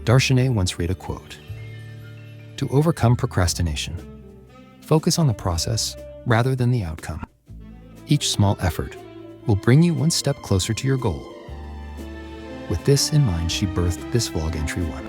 Dazhane once read a quote: "To overcome procrastination, focus on the process rather than the outcome. Each small effort will bring you one step closer to your goal." With this in mind, she birthed this vlog entry 1.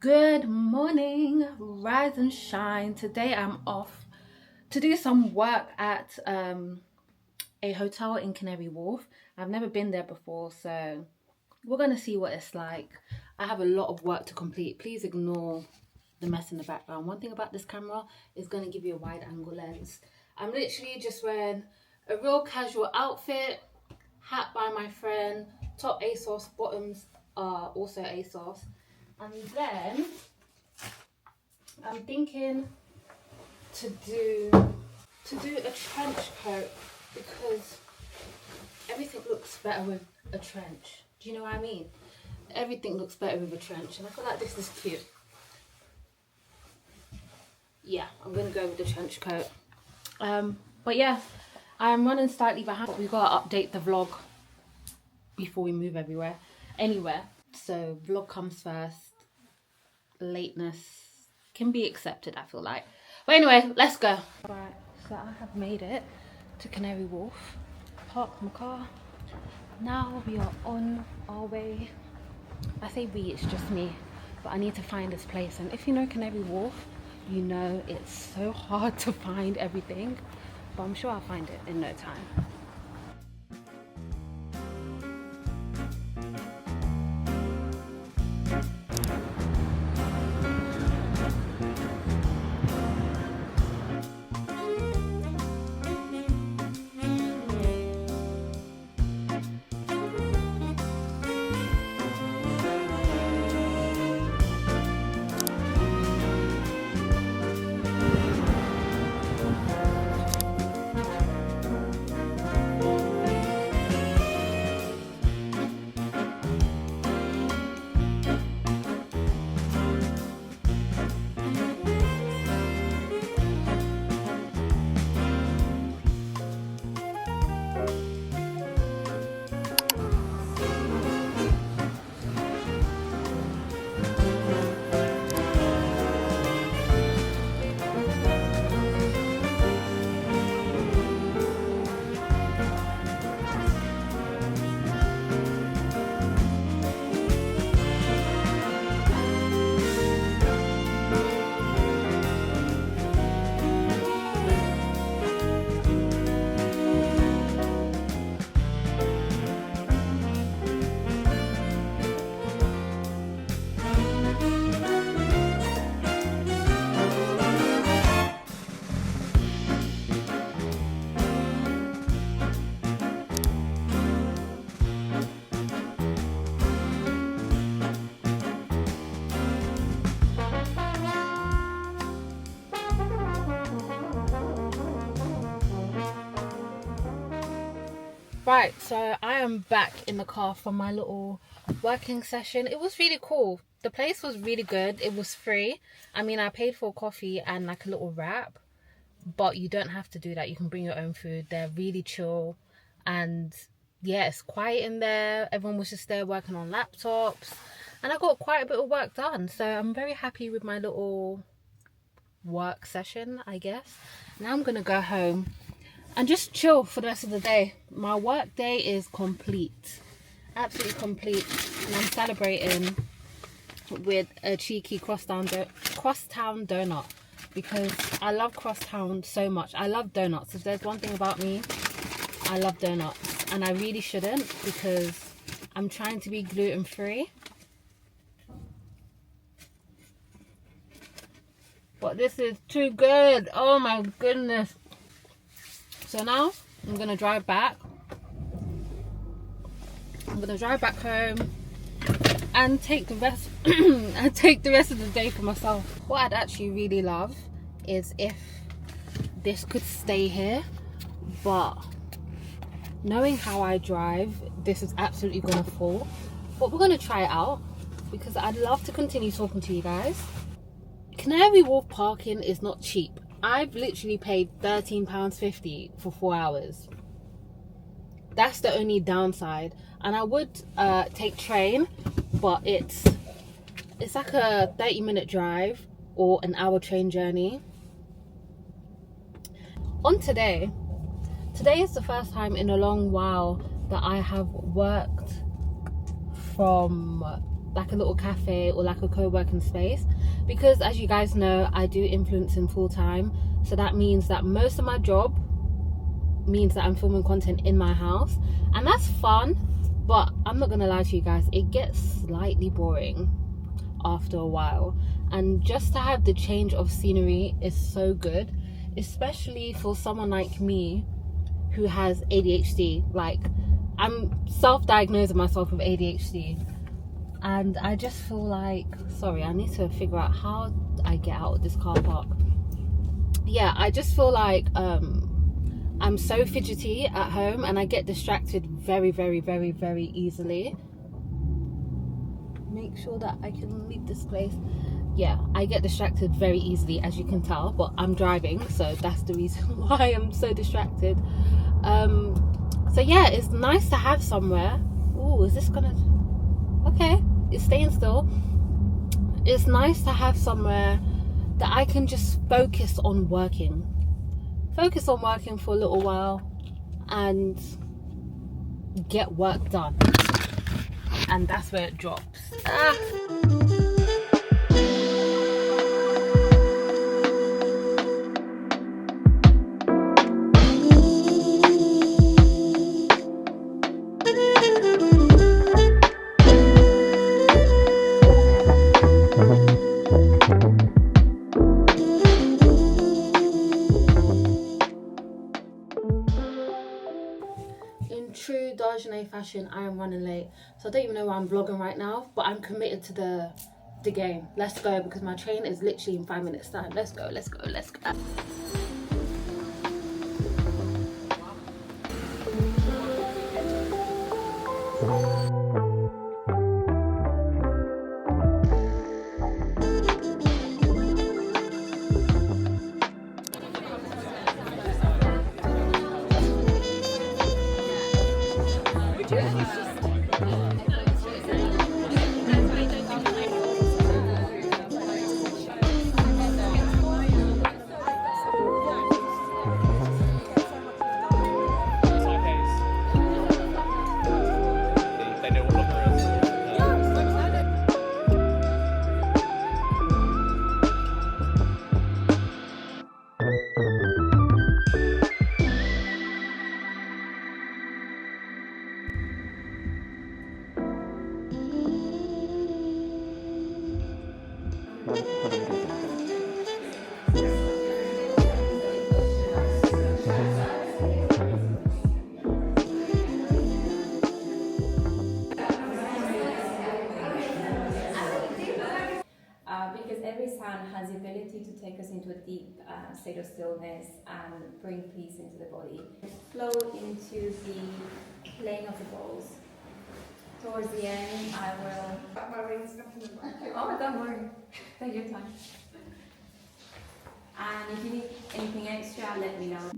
Good morning, rise and shine. Today I'm off to do some work at a hotel in Canary Wharf. I've never been there before, so we're gonna see what it's like. I have a lot of work to complete. Please ignore the mess in the background. One thing about this camera is gonna give you a wide angle lens. I'm literally just wearing a real casual outfit, hat by my friend, top ASOS, bottoms are also ASOS. And then I'm thinking to do a trench coat because everything looks better with a trench. Do you know what I mean? Everything looks better with a trench, and I feel like this is cute. Yeah, I'm gonna go with the trench coat. But yeah, I'm running slightly behind, but we've got to update the vlog before we move anywhere. So vlog comes first. Lateness can be accepted, I feel like. But anyway, let's go. Right, so I have made it to Canary Wharf. Parked my car. Now we are on our way. I say we, it's just me, but I need to find this place. And if you know Canary Wharf, you know it's so hard to find everything, but I'm sure I'll find it in no time. Right, so I am back in the car from my little working session. It was really cool. The place was really good. It was free. I mean, I paid for coffee and like a little wrap, but you don't have to do that. You can bring your own food. They're really chill, and yeah, it's quiet in there. Everyone was just there working on laptops, and I got quite a bit of work done. So I'm very happy with my little work session, I guess. Now I'm gonna go home and just chill for the rest of the day. My work day is complete, absolutely complete, and I'm celebrating with a cheeky crosstown donut because I love crosstown so much. I love donuts. If there's one thing about me, I love donuts, and I really shouldn't because I'm trying to be gluten free. But this is too good. Oh my goodness. So now I'm gonna drive back. I'm gonna drive back home and take the rest and take the rest of the day for myself. What I'd actually really love is if this could stay here, but knowing how I drive, this is absolutely gonna fall. But we're gonna try it out because I'd love to continue talking to you guys. Canary Wharf parking is not cheap. I've literally paid £13.50 for 4 hours. That's the only downside. And I would take train, but it's like a 30-minute drive or an hour train journey. On today is the first time in a long while that I have worked from like a little cafe or like a co-working space, because as you guys know, I do influencing full time, so that means that most of my job means that I'm filming content in my house, and that's fun, but I'm not gonna lie to you guys, it gets slightly boring after a while, and just to have the change of scenery is so good, especially for someone like me who has ADHD. Like, I'm self-diagnosing myself with ADHD, and I just feel like, sorry, I need to figure out how I get out of this car park. Yeah, I just feel like I'm so fidgety at home, and I get distracted very, very, very, very easily. Make sure that I can leave this place. Yeah, I get distracted very easily, as you can tell, but I'm driving, so that's the reason why I'm so distracted. So yeah, it's nice to have somewhere. Oh, is this gonna... Okay, it's staying still. It's nice to have somewhere that I can just focus on working for a little while and get work done, and that's where it drops. In true Dazhane fashion, I am running late, so I don't even know why I'm vlogging right now, but I'm committed to the game. Let's go, because my train is literally in 5 minutes time. Let's go, let's go, let's go. Because every sound has the ability to take us into a deep state of stillness and bring peace into the body. Flow into the playing of the balls. Towards the end, I will... Oh, don't worry. Take your time. And if you need anything extra, let me know.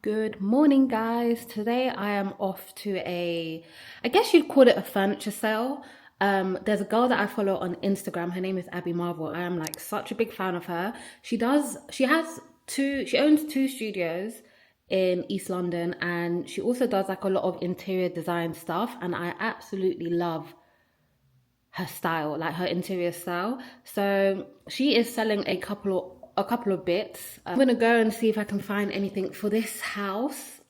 Good morning, guys. Today I am off to I guess you'd call it a furniture sale. There's a girl that I follow on Instagram. Her name is Abby Marvel. I am like such a big fan of her. She owns two studios in East London, and she also does like a lot of interior design stuff, and I absolutely love her style, like her interior style. So she is selling a couple of bits. I'm gonna go and see if I can find anything for this house.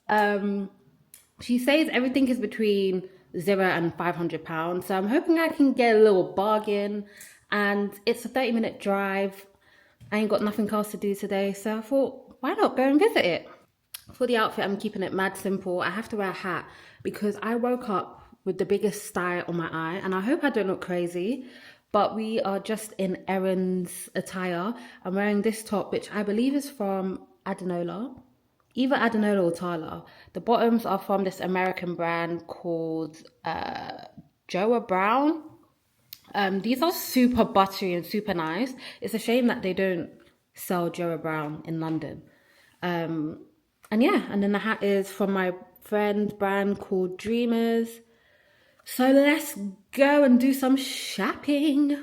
She says everything is between £0 and £500, so I'm hoping I can get a little bargain. And it's a 30-minute drive. I ain't got nothing else to do today, so I thought, why not go and visit it? For the outfit, I'm keeping it mad simple. I have to wear a hat because I woke up with the biggest sty on my eye, and I hope I don't look crazy, but we are just in Erin's attire. I'm wearing this top, which I believe is from Adenola, either Adenola or Tala. The bottoms are from this American brand called Joa Brown. These are super buttery and super nice. It's a shame that they don't sell Joa Brown in London. And yeah, and then the hat is from my friend's brand called Dreamers. So let's go and do some shopping.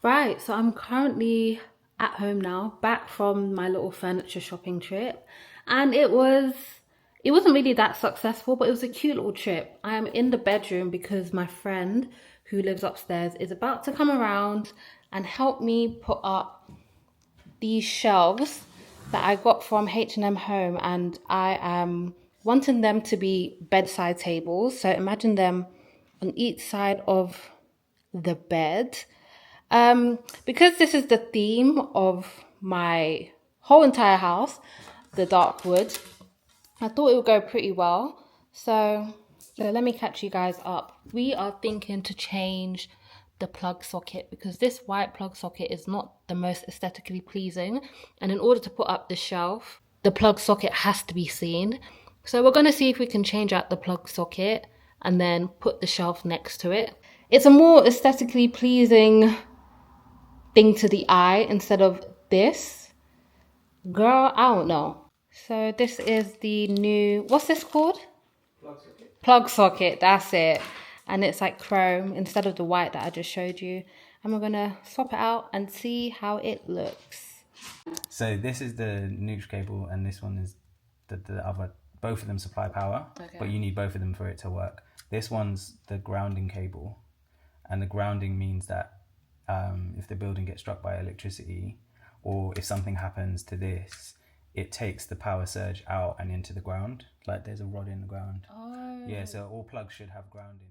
Right, so I'm currently at home now, back from my little furniture shopping trip, and it wasn't really that successful, but it was a cute little trip. I am in the bedroom because my friend who lives upstairs is about to come around and help me put up these shelves that I got from H&M Home, and I am wanting them to be bedside tables. So imagine them on each side of the bed. Because this is the theme of my whole entire house, the dark wood, I thought it would go pretty well. So let me catch you guys up. We are thinking to change the plug socket because this white plug socket is not the most aesthetically pleasing. And in order to put up the shelf, the plug socket has to be seen. So we're going to see if we can change out the plug socket and then put the shelf next to it. It's a more aesthetically pleasing thing to the eye instead of this. Girl, I don't know. So this is the new, what's this called? Plug socket. Plug socket, that's it. And it's like chrome instead of the white that I just showed you. And we're gonna swap it out and see how it looks. So this is the neutral cable and this one is the other. Both of them supply power, but you need both of them for it to work. This one's the grounding cable, and the grounding means that if the building gets struck by electricity, or if something happens to this, it takes the power surge out and into the ground. Like there's a rod in the ground. Oh. Yeah, so all plugs should have grounding.